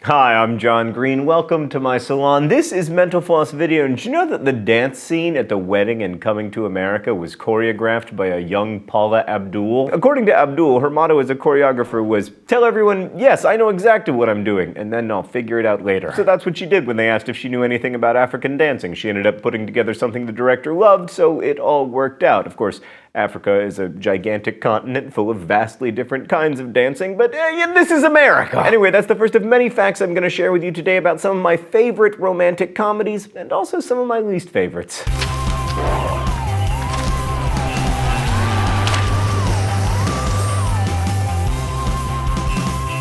Hi, I'm John Green. Welcome to my salon. This is Mental Floss Video, and did you know that the dance scene at the wedding in Coming to America was choreographed by a young Paula Abdul? According to Abdul, her motto as a choreographer was, "Tell everyone, yes, I know exactly what I'm doing, and then I'll figure it out later." So that's what she did when they asked if she knew anything about African dancing. She ended up putting together something the director loved, so it all worked out. Of course, Africa is a gigantic continent full of vastly different kinds of dancing, but this is America! Anyway, that's the first of many facts I'm going to share with you today about some of my favorite romantic comedies, and also some of my least favorites.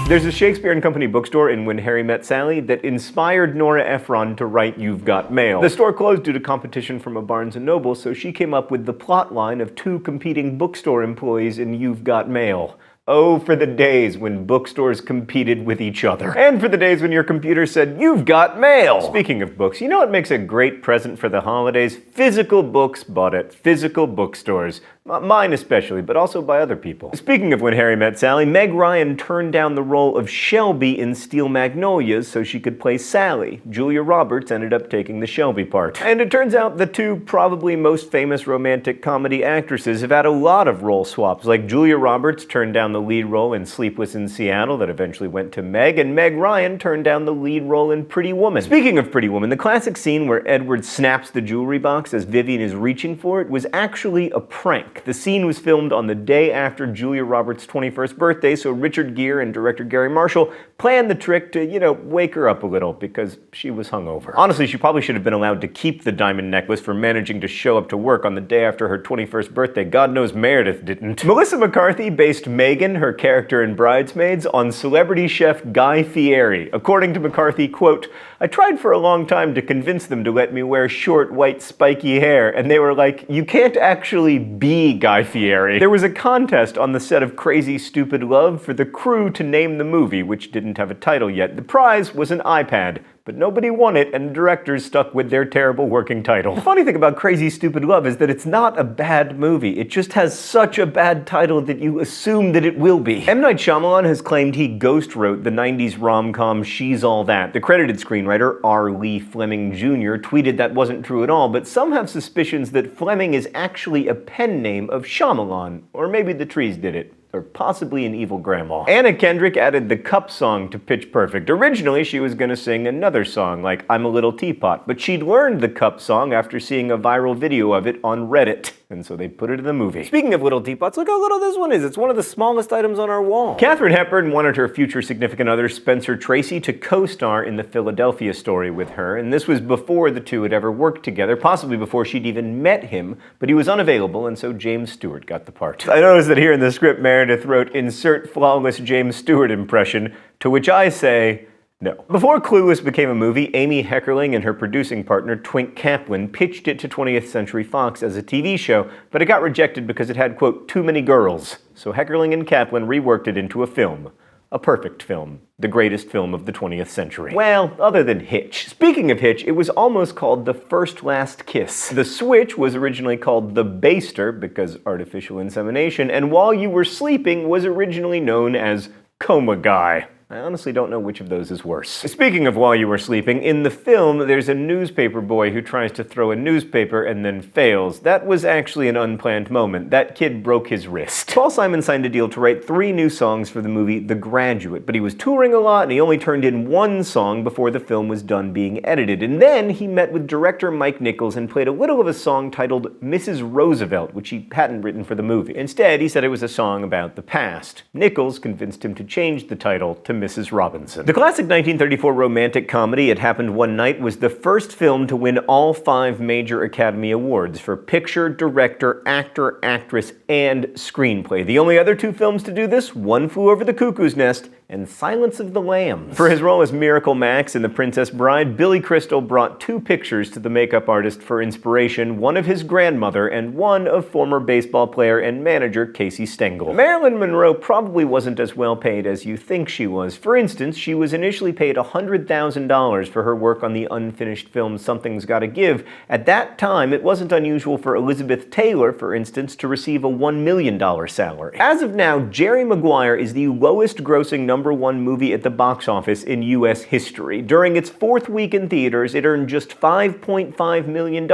There's a Shakespeare and Company bookstore in When Harry Met Sally that inspired Nora Ephron to write You've Got Mail. The store closed due to competition from a Barnes & Noble, so she came up with the plot line of two competing bookstore employees in You've Got Mail. Oh, for the days when bookstores competed with each other. And for the days when your computer said, "You've got mail!" Speaking of books, you know what makes a great present for the holidays? Physical books bought at physical bookstores. Mine especially, but also by other people. Speaking of When Harry Met Sally, Meg Ryan turned down the role of Shelby in Steel Magnolias so she could play Sally. Julia Roberts ended up taking the Shelby part. And it turns out the two probably most famous romantic comedy actresses have had a lot of role swaps, like Julia Roberts turned down the lead role in Sleepless in Seattle that eventually went to Meg, and Meg Ryan turned down the lead role in Pretty Woman. Speaking of Pretty Woman, the classic scene where Edward snaps the jewelry box as Vivian is reaching for it was actually a prank. The scene was filmed on the day after Julia Roberts' 21st birthday, so Richard Gere and director Gary Marshall planned the trick to, wake her up a little because she was hungover. Honestly, she probably should have been allowed to keep the diamond necklace for managing to show up to work on the day after her 21st birthday. God knows Meredith didn't. Melissa McCarthy based Megan, her character in Bridesmaids, on celebrity chef Guy Fieri. According to McCarthy, quote, "I tried for a long time to convince them to let me wear short, white, spiky hair, and they were like, you can't actually be Guy Fieri." There was a contest on the set of Crazy Stupid Love for the crew to name the movie, which didn't have a title yet. The prize was an iPad, but nobody won it, and the directors stuck with their terrible working title. The funny thing about Crazy Stupid Love is that it's not a bad movie. It just has such a bad title that you assume that it will be. M. Night Shyamalan has claimed he ghost wrote the 90s rom-com She's All That. The credited screenwriter, R. Lee Fleming Jr., tweeted that wasn't true at all, but some have suspicions that Fleming is actually a pen name of Shyamalan, or maybe the trees did it. Or possibly an evil grandma. Anna Kendrick added the Cup song to Pitch Perfect. Originally, she was going to sing another song, like I'm a Little Teapot, but she'd learned the Cup song after seeing a viral video of it on Reddit, and so they put it in the movie. Speaking of little teapots, look how little this one is. It's one of the smallest items on our wall. Katharine Hepburn wanted her future significant other, Spencer Tracy, to co-star in the Philadelphia Story with her, and this was before the two had ever worked together, possibly before she'd even met him, but he was unavailable, and so James Stewart got the part. I noticed that here in the script, Meredith wrote, "Insert flawless James Stewart impression," to which I say, no. Before Clueless became a movie, Amy Heckerling and her producing partner, Twink Kaplan, pitched it to 20th Century Fox as a TV show, but it got rejected because it had, quote, too many girls. So Heckerling and Kaplan reworked it into a film. A perfect film. The greatest film of the 20th century. Well, other than Hitch. Speaking of Hitch, it was almost called The First Last Kiss. The Switch was originally called The Baster, because artificial insemination, and While You Were Sleeping was originally known as Coma Guy. I honestly don't know which of those is worse. Speaking of While You Were Sleeping, in the film, there's a newspaper boy who tries to throw a newspaper and then fails. That was actually an unplanned moment. That kid broke his wrist. Paul Simon signed a deal to write 3 new songs for the movie The Graduate, but he was touring a lot and he only turned in 1 song before the film was done being edited. And then he met with director Mike Nichols and played a little of a song titled Mrs. Roosevelt, which he hadn't written for the movie. Instead, he said it was a song about the past. Nichols convinced him to change the title to Mrs. Robinson. The classic 1934 romantic comedy It Happened One Night was the first film to win all 5 major Academy Awards for picture, director, actor, actress, and screenplay. The only other 2 films to do this, One Flew Over the Cuckoo's Nest and Silence of the Lambs. For his role as Miracle Max in The Princess Bride, Billy Crystal brought 2 pictures to the makeup artist for inspiration, one of his grandmother and one of former baseball player and manager Casey Stengel. Marilyn Monroe probably wasn't as well paid as you think she was. For instance, she was initially paid $100,000 for her work on the unfinished film Something's Gotta Give. At that time, it wasn't unusual for Elizabeth Taylor, for instance, to receive a $1 million salary. As of now, Jerry Maguire is the lowest grossing #1 movie at the box office in U.S. history. During its 4th week in theaters, it earned just $5.5 million,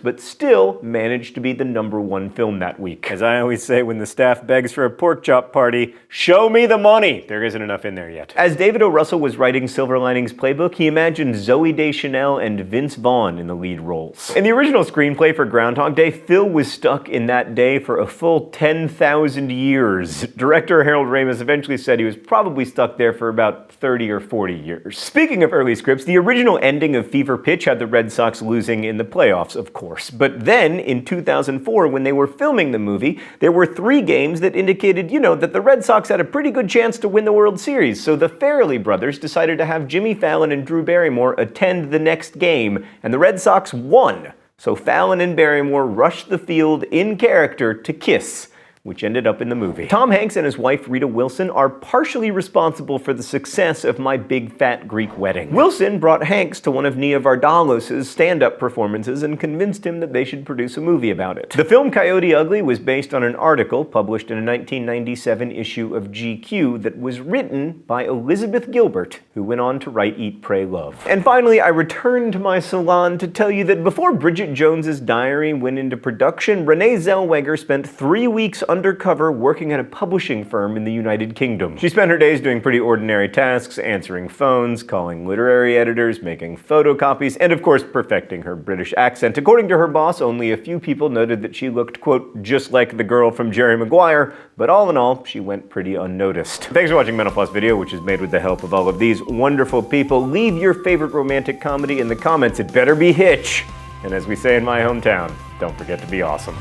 but still managed to be the #1 film that week. As I always say when the staff begs for a pork chop party, show me the money! There isn't enough in there yet. As David O. Russell was writing Silver Linings Playbook, he imagined Zooey Deschanel and Vince Vaughn in the lead roles. In the original screenplay for Groundhog Day, Phil was stuck in that day for a full 10,000 years. Director Harold Ramis eventually said he was probably stuck there for about 30 or 40 years. Speaking of early scripts, the original ending of Fever Pitch had the Red Sox losing in the playoffs, of course. But then, in 2004, when they were filming the movie, there were 3 games that indicated, that the Red Sox had a pretty good chance to win the World Series. So the Farrelly brothers decided to have Jimmy Fallon and Drew Barrymore attend the next game, and the Red Sox won. So Fallon and Barrymore rushed the field in character to kiss, which ended up in the movie. Tom Hanks and his wife Rita Wilson are partially responsible for the success of My Big Fat Greek Wedding. Wilson brought Hanks to one of Nia Vardalos' stand-up performances and convinced him that they should produce a movie about it. The film Coyote Ugly was based on an article published in a 1997 issue of GQ that was written by Elizabeth Gilbert, who went on to write Eat, Pray, Love. And finally, I returned to my salon to tell you that before Bridget Jones's Diary went into production, Rene Zellweger spent 3 weeks undercover working at a publishing firm in the United Kingdom. She spent her days doing pretty ordinary tasks, answering phones, calling literary editors, making photocopies, and of course perfecting her British accent. According to her boss, only a few people noted that she looked, quote, just like the girl from Jerry Maguire, but all in all, she went pretty unnoticed. Thanks for watching Mental Floss video, which is made with the help of all of these wonderful people. Leave your favorite romantic comedy in the comments. It better be Hitch. And as we say in my hometown, don't forget to be awesome.